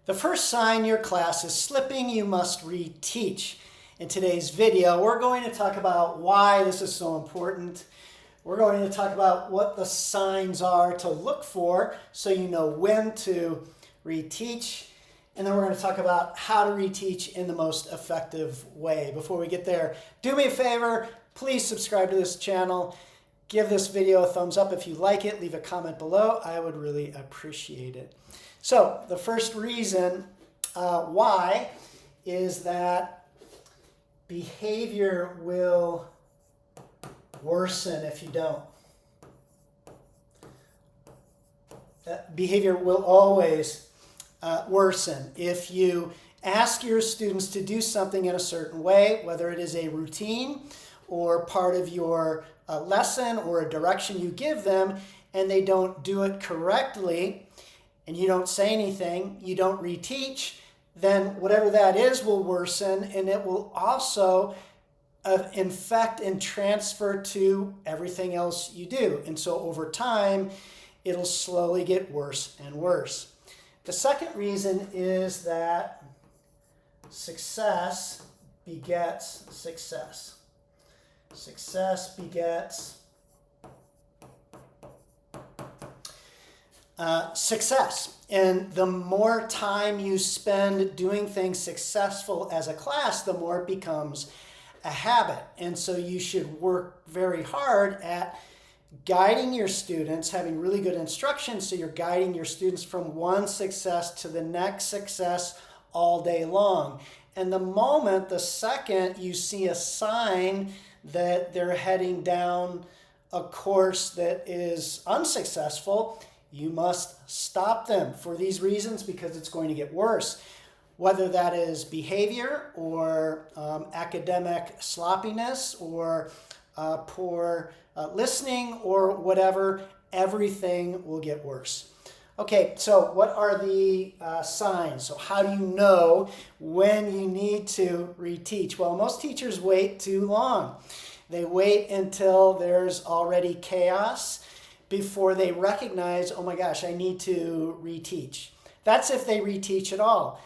The first sign your class is slipping, you must reteach. In today's video, we're going to talk about why this is so important. We're going to talk about what the signs are to look for so you know when to reteach. And then we're going to talk about how to reteach in the most effective way. Before we get there, do me a favor, please subscribe to this channel. Give this video a thumbs up if you like it. Leave a comment below. I would really appreciate it. So the first reason why is that behavior will worsen if you don't. Behavior will always worsen if you ask your students to do something in a certain way, whether it is a routine or part of your lesson or a direction you give them, and they don't do it correctly, and you don't say anything, you don't reteach, then whatever that is will worsen, and it will also infect and transfer to everything else you do. And so over time, it'll slowly get worse and worse. The second reason is that success begets success. Success begets success. And the more time you spend doing things successful as a class, the more it becomes a habit. And so you should work very hard at guiding your students, having really good instruction, so you're guiding your students from one success to the next success all day long. And the second you see a sign that they're heading down a course that is unsuccessful, you must stop them for these reasons, because it's going to get worse. Whether that is behavior or academic sloppiness or poor listening or whatever, everything will get worse. Okay, so what are the signs? So how do you know when you need to reteach? Well, most teachers wait too long. They wait until there's already chaos before they recognize, oh my gosh, I need to reteach. That's if they reteach at all.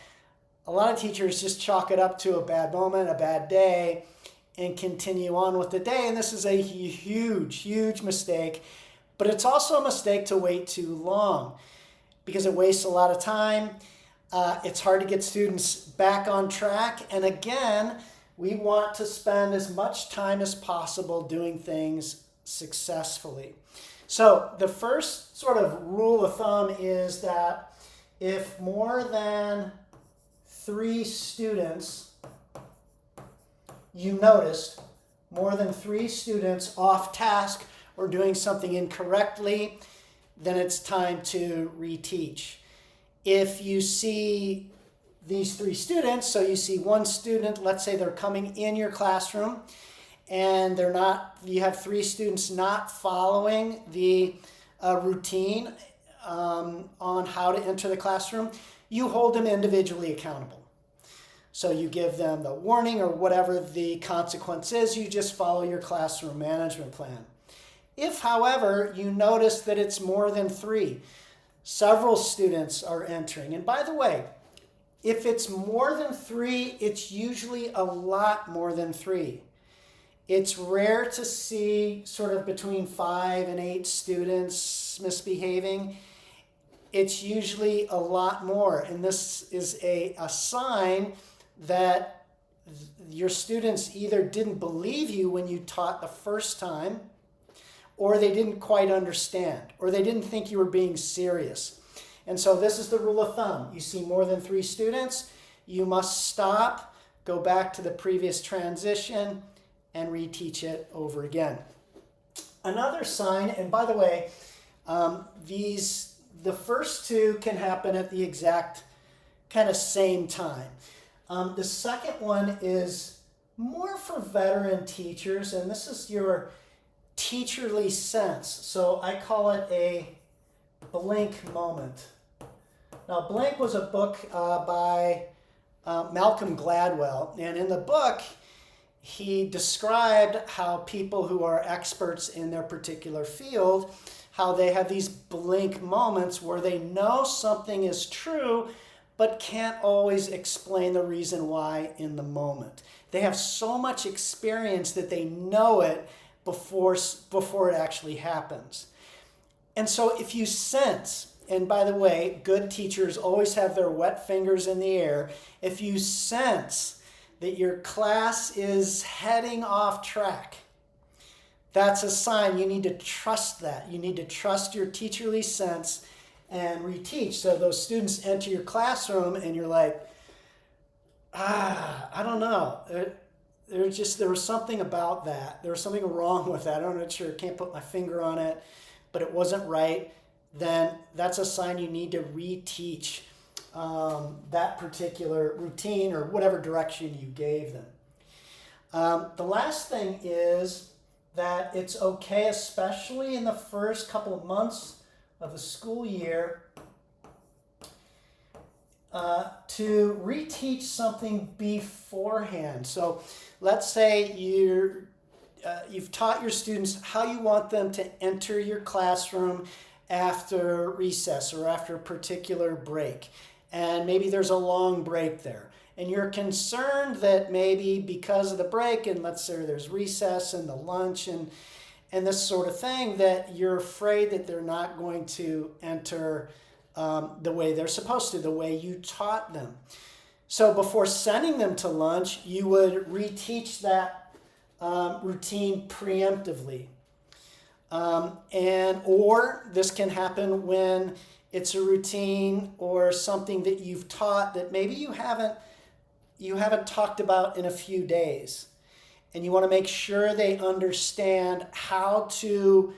A lot of teachers just chalk it up to a bad moment, a bad day, and continue on with the day. And this is a huge, huge mistake. But it's also a mistake to wait too long, because it wastes a lot of time. It's hard to get students back on track. And again, we want to spend as much time as possible doing things successfully. So the first sort of rule of thumb is that if more than 3 students, you noticed more than 3 students off task or doing something incorrectly, then it's time to reteach. If you see these 3 students, so you see one student, let's say they're coming in your classroom, and you have 3 students not following the routine on how to enter the classroom, you hold them individually accountable. So you give them the warning or whatever the consequence is, you just follow your classroom management plan. If, however, you notice that it's more than 3, several students are entering, and by the way, if it's more than 3, it's usually a lot more than 3. It's rare to see sort of between 5 and 8 students misbehaving. It's usually a lot more. And this is a sign that your students either didn't believe you when you taught the first time, or they didn't quite understand, or they didn't think you were being serious. And so this is the rule of thumb. You see more than 3 students, you must stop, go back to the previous transition, and reteach it over again. Another sign, and by the way, the first 2 can happen at the exact kind of same time. The second one is more for veteran teachers, and this is your teacherly sense. So I call it a blink moment. Now, Blink was a book by Malcolm Gladwell, and in the book, he described how people who are experts in their particular field how they have these blink moments where they know something is true, but can't always explain the reason why in the moment. They have so much experience that they know it before it actually happens. And so if you sense, and by the way, good teachers always have their wet fingers in the air, if you sense that your class is heading off track, that's a sign. You need to trust that. You need to trust your teacherly sense and reteach. So those students enter your classroom and you're like, I don't know. There was something about that. There was something wrong with that. I'm not sure. Can't put my finger on it, but it wasn't right. Then that's a sign you need to reteach that particular routine or whatever direction you gave them. The last thing is that it's okay, especially in the first couple of months of the school year, to reteach something beforehand. So let's say you've taught your students how you want them to enter your classroom after recess or after a particular break. And maybe there's a long break there. And you're concerned that maybe because of the break, and let's say there's recess and the lunch and this sort of thing, that you're afraid that they're not going to enter the way they're supposed to, the way you taught them. So before sending them to lunch, you would reteach that routine preemptively. Or this can happen when it's a routine or something that you've taught that maybe you haven't talked about in a few days. And you want to make sure they understand how to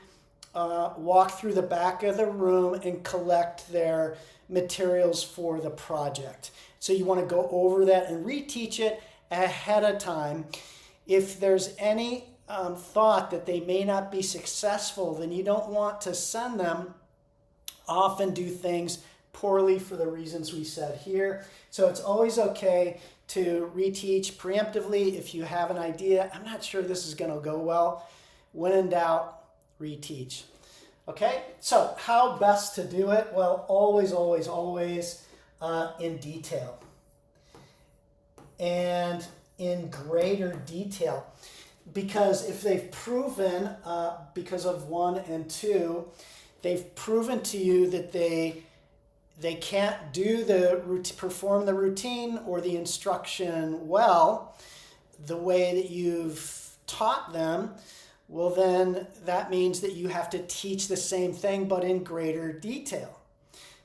walk through the back of the room and collect their materials for the project. So you want to go over that and reteach it ahead of time. If there's any thought that they may not be successful, then you don't want to send them off and do things poorly for the reasons we said here. So it's always okay to reteach preemptively if you have an idea. I'm not sure this is going to go well. When in doubt, reteach. Okay, so how best to do it? Well, always in detail. And in greater detail. Because if they've proven, because of 1 and 2, they've proven to you that they can't perform the routine or the instruction well, the way that you've taught them, well then that means that you have to teach the same thing but in greater detail.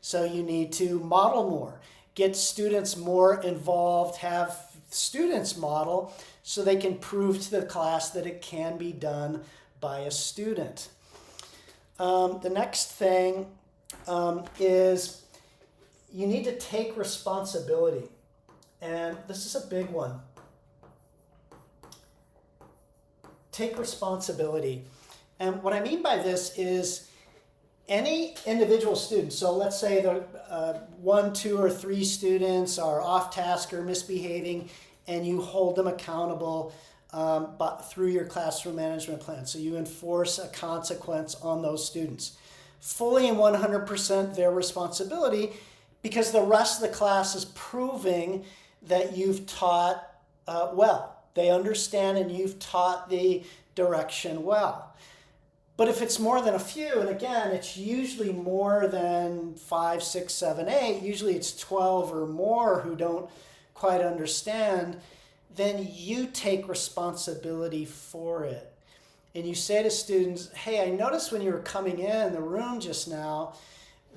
So you need to model more, get students more involved, have students model so they can prove to the class that it can be done by a student. The next thing is you need to take responsibility. And this is a big one. Take responsibility. And what I mean by this is any individual student, so let's say the 1, 2, or 3 students are off task or misbehaving, and you hold them accountable through your classroom management plan. So you enforce a consequence on those students. Fully and 100% their responsibility, because the rest of the class is proving that you've taught well. They understand and you've taught the direction well. But if it's more than a few, and again, it's usually more than 5, 6, 7, 8, usually it's 12 or more who don't quite understand, then you take responsibility for it. And you say to students, hey, I noticed when you were coming in the room just now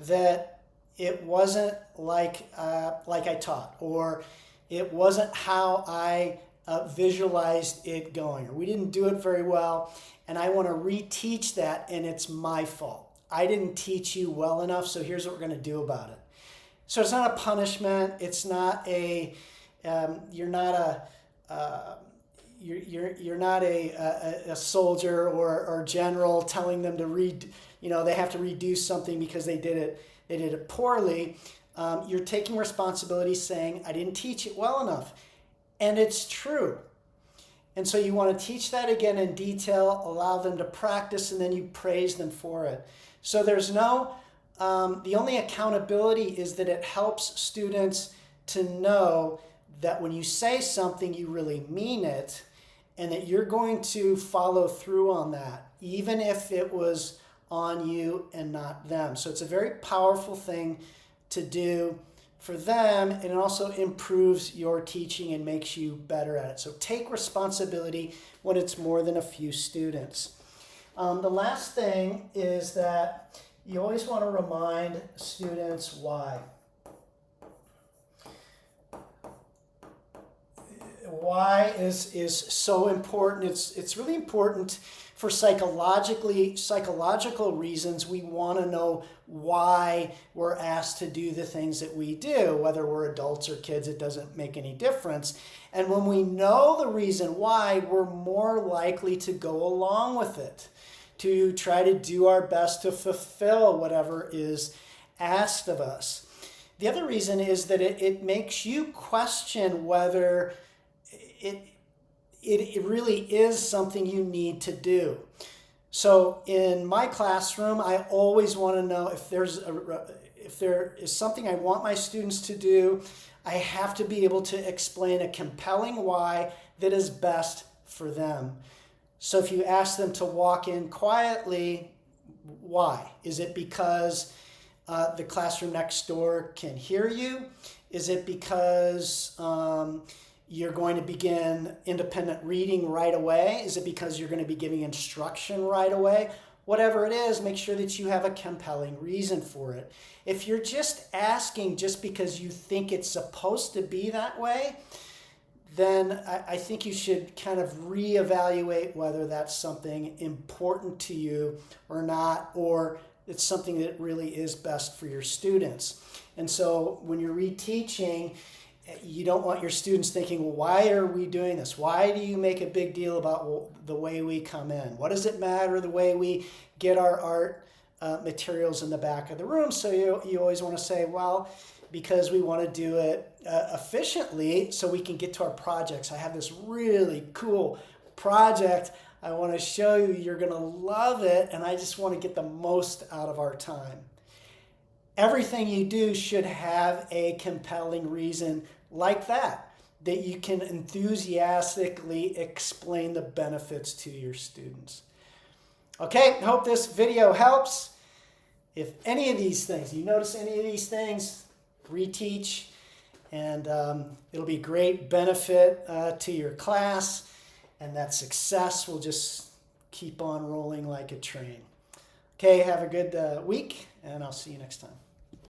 that it wasn't like I taught, or it wasn't how I visualized it going, or we didn't do it very well, and I want to reteach that, and it's my fault. I didn't teach you well enough, so here's what we're going to do about it. So it's not a punishment. It's not a you're not a soldier or general telling them to they have to redo something because they did it poorly. You're taking responsibility, saying I didn't teach it well enough. And it's true. And so you want to teach that again in detail, allow them to practice, and then you praise them for it. So there's no the only accountability is that it helps students to know that when you say something, you really mean it, and that you're going to follow through on that, even if it was on you and not them. So it's a very powerful thing to do for them, and it also improves your teaching and makes you better at it. So take responsibility when it's more than a few students. The last thing is that you always want to remind students why. Why is so important. It's really important for psychological reasons. We want to know why we're asked to do the things that we do, whether we're adults or kids, it doesn't make any difference. And when we know the reason why, we're more likely to go along with it, to try to do our best to fulfill whatever is asked of us. The other reason is that it makes you question whether it really is something you need to do. So in my classroom, I always want to know if there is something I want my students to do, I have to be able to explain a compelling why that is best for them. So if you ask them to walk in quietly, why? Is it because the classroom next door can hear you? Is it because you're going to begin independent reading right away? Is it because you're going to be giving instruction right away? Whatever it is, make sure that you have a compelling reason for it. If you're just asking just because you think it's supposed to be that way, then I think you should kind of reevaluate whether that's something important to you or not, or it's something that really is best for your students. And so when you're reteaching, you don't want your students thinking, well, why are we doing this? Why do you make a big deal about the way we come in? What does it matter the way we get our art materials in the back of the room? So you always want to say, well, because we want to do it efficiently so we can get to our projects. I have this really cool project I want to show you. You're going to love it, and I just want to get the most out of our time. Everything you do should have a compelling reason like that you can enthusiastically explain the benefits to your students. Okay, I hope this video helps. If any of these things, you notice any of these things, reteach, and it'll be great benefit to your class, and that success will just keep on rolling like a train. Okay, have a good week, and I'll see you next time.